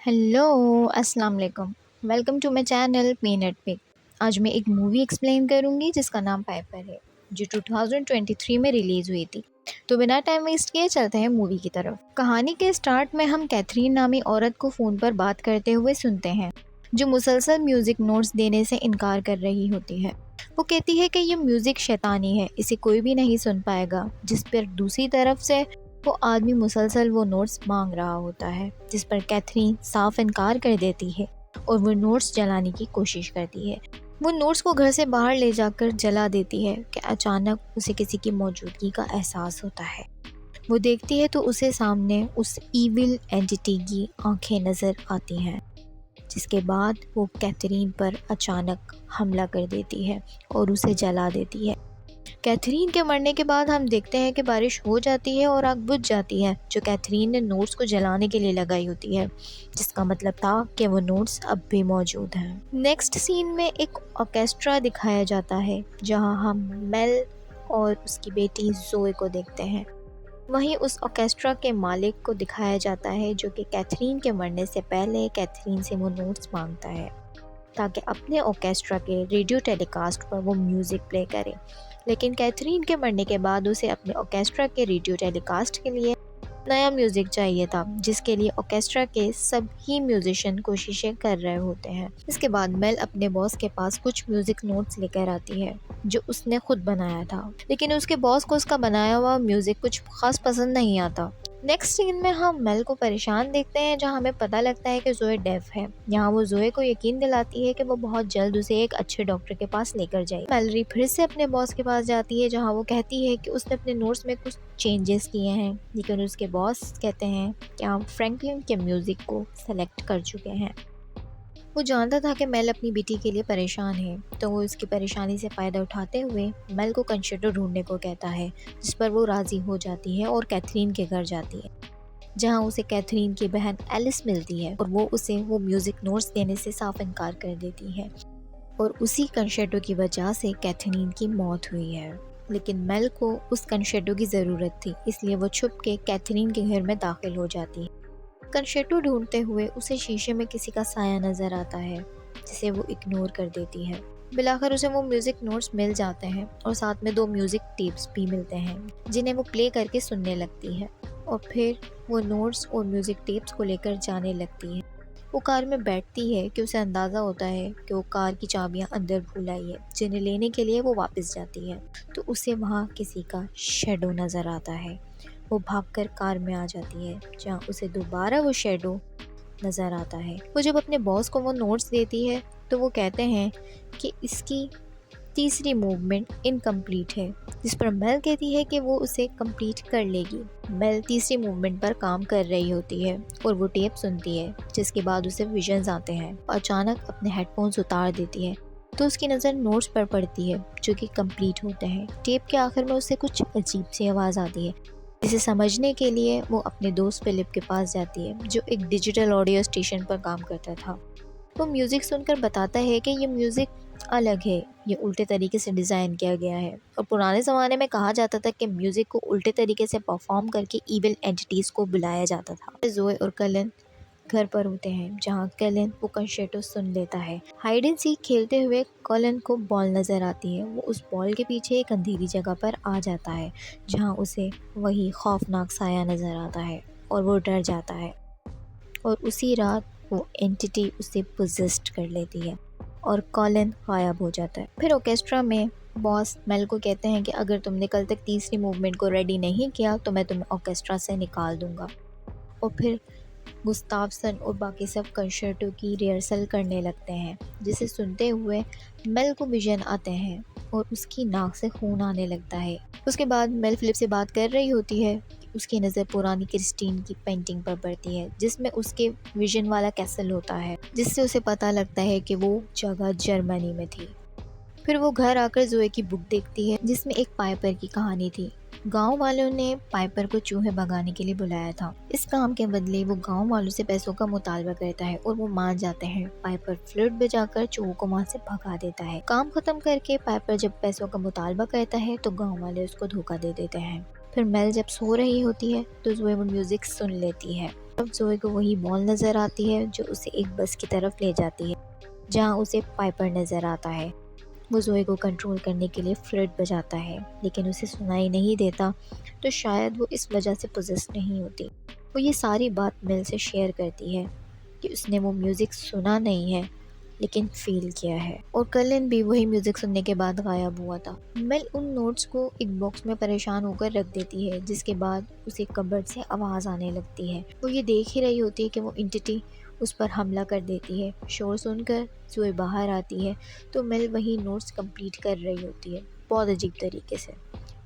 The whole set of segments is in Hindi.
हेलो, अस्सलाम वालेकुम। Welcome to my channel Peanut Pick. आज मैं एक मूवी एक्सप्लेन करूँगी जिसका नाम पाइपर है, जो 2023 में रिलीज़ हुई थी। तो बिना टाइम वेस्ट किए चलते हैं मूवी की तरफ। कहानी के स्टार्ट में हम कैथरीन नामी औरत को फ़ोन पर बात करते हुए सुनते हैं, जो मुसलसल म्यूज़िक नोट्स देने से इनकार कर रही होती है। वो कहती है कि ये म्यूज़िक शैतानी है, इसे कोई भी नहीं सुन पाएगा। जिस पर दूसरी तरफ से वो आदमी मुसलसल वो नोट्स मांग रहा होता है, जिस पर कैथरीन साफ इनकार कर देती है और वो नोट्स जलाने की कोशिश करती है। वो नोट्स को घर से बाहर ले जाकर जला देती है कि अचानक उसे किसी की मौजूदगी का एहसास होता है। वो देखती है तो उसे सामने उस ईविल एंटिटी की आंखें नज़र आती हैं, जिसके बाद वो कैथरीन पर अचानक हमला कर देती है और उसे जला देती है। कैथरीन के मरने के बाद हम देखते हैं कि बारिश हो जाती है और आग बुझ जाती है, जो कैथरीन ने नोट्स को जलाने के लिए लगाई होती है, जिसका मतलब था कि वो नोट्स अब भी मौजूद हैं। नेक्स्ट सीन में एक ऑर्केस्ट्रा दिखाया जाता है, जहां हम मेल और उसकी बेटी जोए को देखते हैं। वहीं उस ऑर्केस्ट्रा के मालिक को दिखाया जाता है, जो कि कैथरीन के मरने से पहले कैथरीन से वो नोट्स मांगता है ताकि अपने ऑर्केस्ट्रा के रेडियो टेलीकास्ट पर वो म्यूज़िक प्ले करे। लेकिन कैथरीन के मरने के बाद उसे अपने ऑर्केस्ट्रा के रेडियो टेलीकास्ट के लिए नया म्यूज़िक चाहिए था, जिसके लिए ऑर्केस्ट्रा के सभी म्यूजिशियन कोशिशें कर रहे होते हैं। इसके बाद मेल अपने बॉस के पास कुछ म्यूज़िक नोट्स लेकर आती है, जो उसने खुद बनाया था, लेकिन उसके बॉस को उसका बनाया हुआ म्यूज़िक कुछ खास पसंद नहीं आता। नेक्स्ट सीन में हम मेल को परेशान देखते हैं, जहां हमें पता लगता है कि जोए डेफ है। यहाँ वो जोए को यकीन दिलाती है कि वो बहुत जल्द उसे एक अच्छे डॉक्टर के पास लेकर जाएगी। मेलरी फिर से अपने बॉस के पास जाती है, जहाँ वो कहती है कि उसने अपने नोट्स में कुछ चेंजेस किए हैं, लेकिन उसके बॉस कहते हैं कि हम फ्रैंकलिन के म्यूज़िक को सेलेक्ट कर चुके हैं। वो जानता था कि मेल अपनी बेटी के लिए परेशान है, तो वो इसकी परेशानी से फ़ायदा उठाते हुए मेल को कंसर्टो ढूंढने को कहता है, जिस पर वो राज़ी हो जाती है और कैथरीन के घर जाती है, जहां उसे कैथरीन की बहन एलिस मिलती है और वो उसे वो म्यूज़िक नोट्स देने से साफ इनकार कर देती है। और उसी कंसर्टो की वजह से कैथरीन की मौत हुई है। लेकिन मेल को उस कंसर्टो की ज़रूरत थी, इसलिए वो छुप के कैथरीन के घर में दाखिल हो जाती है। कंसर्टो ढूंढते हुए उसे शीशे में किसी का साया नज़र आता है, जिसे वो इग्नोर कर देती है। बिलाखिर उसे वो म्यूज़िक नोट्स मिल जाते हैं और साथ में 2 म्यूज़िक टेप्स भी मिलते हैं, जिन्हें वो प्ले करके सुनने लगती है और फिर वो नोट्स और म्यूज़िक टेप्स को लेकर जाने लगती है। वो कार में बैठती है कि उसे अंदाज़ा होता है कि वो कार की चाबियां अंदर भूल आई है, जिन्हें लेने के लिए वो वापस जाती है, तो उसे वहाँ किसी का शेडो नज़र आता है। वो भागकर कार में आ जाती है, जहाँ उसे दोबारा वो शेडो नज़र आता है। वो जब अपने बॉस को वो नोट्स देती है, तो वो कहते हैं कि इसकी तीसरी मूवमेंट इनकम्प्लीट है, जिस पर मेल कहती है कि वो उसे कंप्लीट कर लेगी। मेल तीसरी मूवमेंट पर काम कर रही होती है और वो टेप सुनती है, जिसके बाद उसे विजन्स आते हैं और अचानक अपने हेडफोन्स उतार देती है, तो उसकी नज़र नोट्स पर पड़ती है, जो कि कंप्लीट होते हैं। टेप के आखिर में उसे कुछ अजीब सी आवाज़ आती है, जिसे समझने के लिए वो अपने दोस्त फिलिप के पास जाती है, जो एक डिजिटल ऑडियो स्टेशन पर काम करता था। वो म्यूज़िक सुनकर बताता है कि ये म्यूज़िक अलग है, ये उल्टे तरीके से डिज़ाइन किया गया है और पुराने ज़माने में कहा जाता था कि म्यूज़िक को उल्टे तरीके से परफॉर्म करके ईविल एंटिटीज़ को बुलाया जाता था। जोए और कलन घर पर होते हैं, जहाँ कलन वो कंसर्टो सुन लेता है। हाइड एंड सीक खेलते हुए कलन को बॉल नज़र आती है। वो उस बॉल के पीछे एक अंधेरी जगह पर आ जाता है, जहाँ उसे वही खौफनाक साया नज़र आता है और वो डर जाता है और उसी रात वो एंटिटी उसे पोजेस्ड कर लेती है और कॉलिन गायब हो जाता है। फिर ऑर्केस्ट्रा में बॉस मेल को कहते हैं कि अगर तुमने कल तक तीसरी मूवमेंट को रेडी नहीं किया तो मैं तुम्हें ऑर्केस्ट्रा से निकाल दूंगा। और फिर गुस्तावसन और बाकी सब कंसर्टो की रिहर्सल करने लगते हैं, जिसे सुनते हुए मेल को विजन आते हैं और उसकी नाक से खून आने लगता है। उसके बाद मेल फिलिप से बात कर रही होती है, उसकी नज़र पुरानी क्रिस्टीन की पेंटिंग पर पड़ती है, जिसमें उसके विजन वाला कैसल होता है, जिससे उसे पता लगता है कि वो जगह जर्मनी में थी। फिर वो घर आकर जोए की बुक देखती है, जिसमें एक पाइपर की कहानी थी। गांव वालों ने पाइपर को चूहे भगाने के लिए बुलाया था। इस काम के बदले वो गांव वालों से पैसों का मुतालबा करता है और वो मान जाते हैं। पाइपर फ्लूट बजाकर चूहों को वहाँ से भगा देता है। काम खत्म करके पाइपर जब पैसों का मुतालबा करता है तो गांव वाले उसको धोखा दे देते हैं। फिर मेल जब सो रही होती है तो जोए वो म्यूजिक सुन लेती है अब जोए को वही बॉल नज़र आती है जो उसे एक बस की तरफ ले जाती है जहाँ उसे पाइपर नज़र आता है। वो जोए को कंट्रोल करने के लिए फ्लूट बजाता है लेकिन उसे सुनाई नहीं देता, तो शायद वो इस वजह से पोजेस नहीं होती। वो ये सारी बात मेल से शेयर करती है कि उसने वो म्यूज़िक सुना नहीं है लेकिन फ़ील किया है, और कलिन भी वही म्यूज़िक सुनने के बाद गायब हुआ था। मेल उन नोट्स को एक बॉक्स में परेशान होकर रख देती है, जिसके बाद उसे कबर्ड से आवाज़ आने लगती है। वो ये देख ही रही होती है कि वो एंटिटी उस पर हमला कर देती है। शोर सुनकर जोए बाहर आती है तो मेल वही नोट्स कंप्लीट कर रही होती है, बहुत अजीब तरीके से।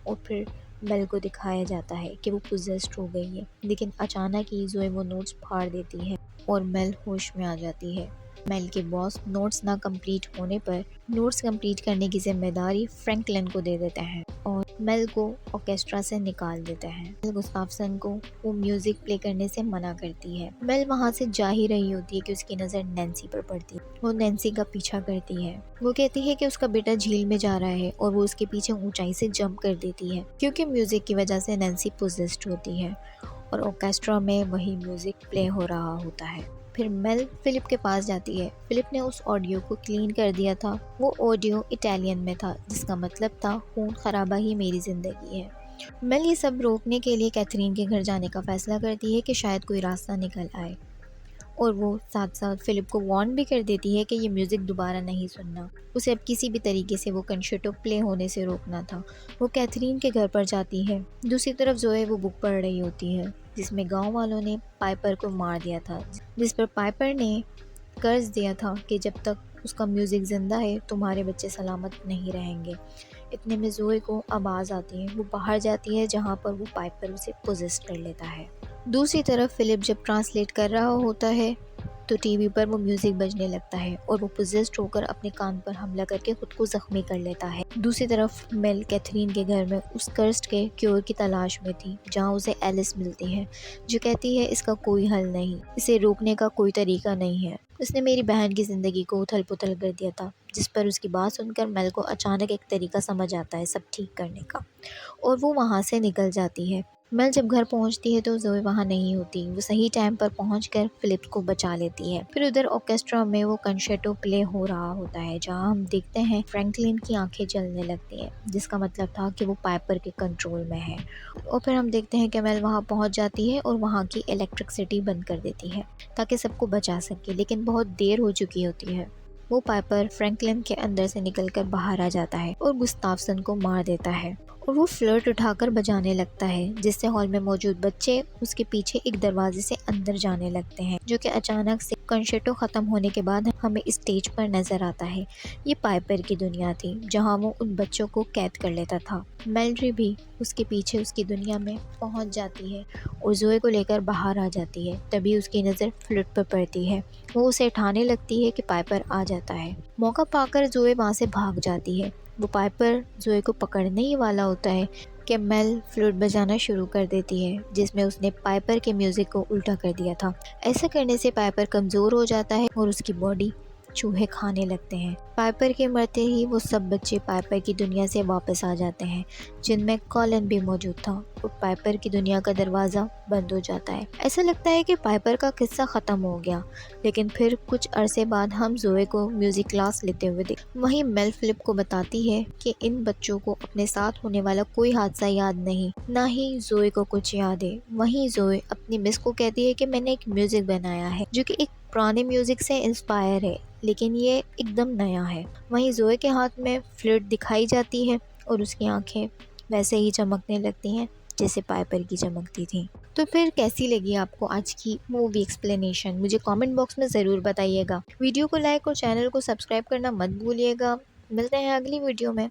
और फिर मेल को दिखाया जाता है कि वो पोजेस्ड हो गई है, लेकिन अचानक ही जोए वो नोट्स फाड़ देती है और मेल होश में आ जाती है। मेल के बॉस नोट्स ना कंप्लीट होने पर नोट्स कंप्लीट करने की जिम्मेदारी फ्रैंकलिन को दे देते हैं और मेल को ऑर्केस्ट्रा से निकाल देते हैं। मेल गुस्ताफसन को वो म्यूजिक प्ले करने से मना करती है। मेल वहाँ से जा ही रही होती है कि उसकी नज़र नैन्सी पर पड़ती है। वो नैन्सी का पीछा करती है। वो कहती है कि उसका बेटा झील में जा रहा है और वो उसके पीछे ऊंचाई से जंप कर देती है, क्योंकि म्यूजिक की वजह से नैन्सी पोजेस्ड होती है और ऑर्केस्ट्रा में वही म्यूजिक प्ले हो रहा होता है। फिर मेल फिलिप के पास जाती है। फिलिप ने उस ऑडियो को क्लीन कर दिया था। वो ऑडियो इटालियन में था, जिसका मतलब था खून खराबा ही मेरी ज़िंदगी है। मेल ये सब रोकने के लिए कैथरीन के घर जाने का फैसला करती है कि शायद कोई रास्ता निकल आए, और वो साथ साथ फिलिप को वार्न भी कर देती है कि ये म्यूज़िक दोबारा नहीं सुनना। उसे अब किसी भी तरीके से वो कंसर्टो प्ले होने से रोकना था। वो कैथरीन के घर पर जाती है। दूसरी तरफ जोए वो बुक पढ़ रही होती है जिसमें गांव वालों ने पाइपर को मार दिया था, जिस पर पाइपर ने कर्ज दिया था कि जब तक उसका म्यूज़िक ज़िंदा है तुम्हारे बच्चे सलामत नहीं रहेंगे। इतने में जोए को आवाज़ आती है। वो बाहर जाती है जहाँ पर वो पाइपर उसे पोजेस कर लेता है। दूसरी तरफ फिलिप जब ट्रांसलेट कर रहा होता है तो टीवी पर वो म्यूजिक बजने लगता है और वो पोजेस्ड होकर अपने कान पर हमला करके खुद को जख्मी कर लेता है। दूसरी तरफ मेल कैथरीन के घर में उस कर्स्ट के क्योर की तलाश में थी, जहाँ उसे एलिस मिलती है जो कहती है इसका कोई हल नहीं, इसे रोकने का कोई तरीका नहीं है, उसने मेरी बहन की ज़िंदगी को उथल पुथल कर दिया था। जिस पर उसकी बात सुनकर मेल को अचानक एक तरीका समझ आता है सब ठीक करने का, और वो वहाँ से निकल जाती है। मेल जब घर पहुंचती है तो जोए वहाँ नहीं होती। वो सही टाइम पर पहुंचकर फिलिप को बचा लेती है। फिर उधर ऑर्केस्ट्रा में वो कंसर्टो प्ले हो रहा होता है, जहाँ हम देखते हैं फ्रैंकलिन की आंखें जलने लगती हैं, जिसका मतलब था कि वो पाइपर के कंट्रोल में है। और फिर हम देखते हैं कि मेल वहाँ पहुँच जाती है और वहाँ की इलेक्ट्रिसिटी बंद कर देती है ताकि सबको बचा सके, लेकिन बहुत देर हो चुकी होती है। वो पाइपर फ्रैंकलिन के अंदर से निकलकर बाहर आ जाता है और गुस्ताफसन को मार देता है, और वो फ्लर्ट उठाकर बजाने लगता है, जिससे हॉल में मौजूद बच्चे उसके पीछे एक दरवाजे से अंदर जाने लगते हैं, जो कि अचानक से कंसर्टो ख़त्म होने के बाद हमें स्टेज पर नज़र आता है। ये पाइपर की दुनिया थी जहाँ वो उन बच्चों को कैद कर लेता था। मेल्ड्री भी उसके पीछे उसकी दुनिया में पहुँच जाती है और जोए को लेकर बाहर आ जाती है। तभी उसकी नज़र फ्लूट पर पड़ती है। वो उसे उठाने लगती है कि पाइपर आ जाता है। मौका पाकर जोए वहाँ से भाग जाती है। वो पाइपर जोए को पकड़ने ही वाला होता है कि मेल फ्लूट बजाना शुरू कर देती है, जिसमें उसने पाइपर के म्यूज़िक को उल्टा कर दिया था। ऐसा करने से पाइपर कमज़ोर हो जाता है और उसकी बॉडी चूहे खाने लगते हैं। पाइपर के मरते ही वो सब बच्चे पाइपर की दुनिया से वापस आ जाते हैं, जिनमें कॉलिन भी मौजूद था, और पाइपर की दुनिया का दरवाज़ा बंद हो जाता है। ऐसा लगता है कि पाइपर का किस्सा ख़त्म हो गया, लेकिन फिर कुछ अरसे बाद हम जोए को म्यूज़िक क्लास लेते हुए देख। वहीं मेल फिलिप को बताती है कि इन बच्चों को अपने साथ होने वाला कोई हादसा याद नहीं, ना ही जोए को कुछ याद है। वहीं जोए अपनी मिस को कहती है कि मैंने एक म्यूज़िक बनाया है जो कि एक पुराने म्यूज़िक से इंस्पायर है, लेकिन ये एकदम नया है। वहीं जोए के हाथ में फ्लूट दिखाई जाती है और उसकी आंखें वैसे ही चमकने लगती हैं जैसे पाइपर की चमकती थी। तो फिर कैसी लगी आपको आज की मूवी एक्सप्लेनेशन, मुझे कमेंट बॉक्स में ज़रूर बताइएगा। वीडियो को लाइक और चैनल को सब्सक्राइब करना मत भूलिएगा। मिलते हैं अगली वीडियो में।